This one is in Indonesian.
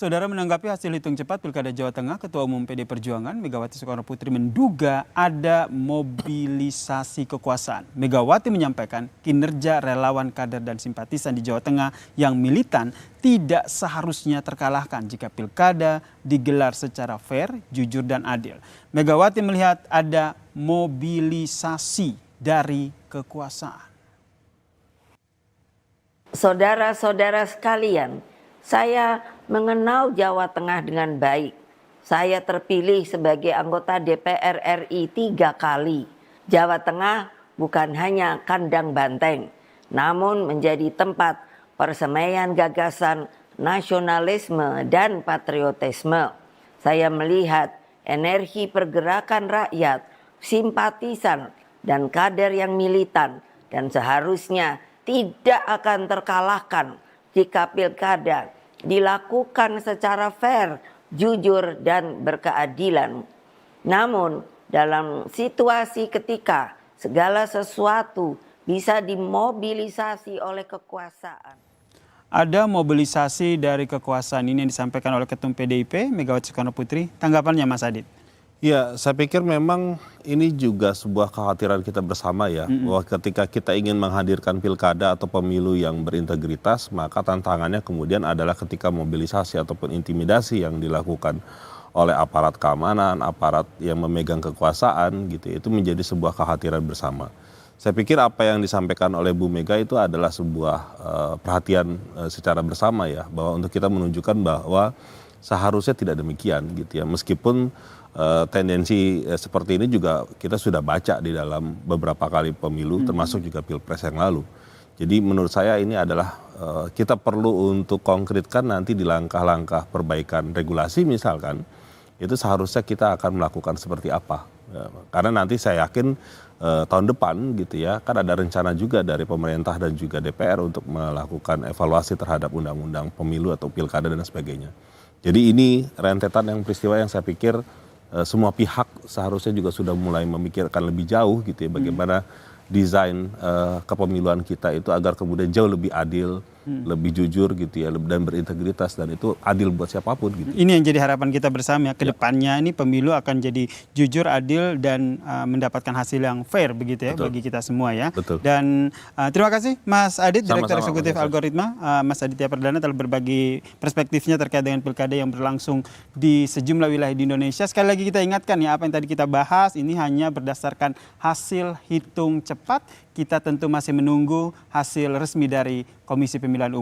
Saudara, menanggapi hasil hitung cepat Pilkada Jawa Tengah, Ketua Umum PD Perjuangan Megawati Soekarnoputri menduga ada mobilisasi kekuasaan. Megawati menyampaikan kinerja relawan, kader dan simpatisan di Jawa Tengah yang militan tidak seharusnya terkalahkan jika Pilkada digelar secara fair, jujur dan adil. Megawati melihat ada mobilisasi dari kekuasaan. Saudara-saudara sekalian, saya mengenal Jawa Tengah dengan baik. Saya terpilih sebagai anggota DPR RI 3 kali. Jawa Tengah bukan hanya kandang banteng, namun menjadi tempat persemaian gagasan nasionalisme dan patriotisme. Saya melihat energi pergerakan rakyat, simpatisan, dan kader yang militan, dan seharusnya tidak akan terkalahkan jika pilkada dilakukan secara fair, jujur, dan berkeadilan. Namun, dalam situasi ketika segala sesuatu bisa dimobilisasi oleh kekuasaan. Ada mobilisasi dari kekuasaan ini yang disampaikan oleh Ketum PDIP, Megawati Soekarnoputri. Tanggapannya, Mas Adit? Ya, saya pikir memang ini juga sebuah kekhawatiran kita bersama ya, bahwa ketika kita ingin menghadirkan pilkada atau pemilu yang berintegritas, maka tantangannya kemudian adalah ketika mobilisasi ataupun intimidasi yang dilakukan oleh aparat keamanan, aparat yang memegang kekuasaan gitu, itu menjadi sebuah kekhawatiran bersama. Saya pikir apa yang disampaikan oleh Bu Mega itu adalah sebuah perhatian secara bersama ya, bahwa untuk kita menunjukkan bahwa seharusnya tidak demikian gitu ya, meskipun tendensi seperti ini juga kita sudah baca di dalam beberapa kali pemilu, termasuk juga Pilpres yang lalu. Jadi menurut saya ini adalah kita perlu untuk konkretkan nanti di langkah-langkah perbaikan regulasi misalkan, itu seharusnya kita akan melakukan seperti apa. Karena nanti saya yakin tahun depan gitu ya, kan ada rencana juga dari pemerintah dan juga DPR untuk melakukan evaluasi terhadap undang-undang pemilu atau pilkada dan sebagainya. Jadi ini rentetan yang peristiwa yang saya pikir semua pihak seharusnya juga sudah mulai memikirkan lebih jauh gitu ya, bagaimana desain kepemiluan kita itu agar kemudian jauh lebih adil, lebih jujur gitu ya, dan berintegritas, dan itu adil buat siapapun gitu. Ini yang jadi harapan kita bersama ya, ke depannya ini pemilu akan jadi jujur, adil, dan mendapatkan hasil yang fair begitu ya. Betul. Bagi kita semua ya. Betul. Dan terima kasih Mas Adit, Direktur Eksekutif Mas Algoritma. Mas Aditya Perdana telah berbagi perspektifnya terkait dengan pilkada yang berlangsung di sejumlah wilayah di Indonesia. Sekali lagi kita ingatkan ya, apa yang tadi kita bahas ini hanya berdasarkan hasil hitung cepat. Kita tentu masih menunggu hasil resmi dari Komisi Pemilihan Umum.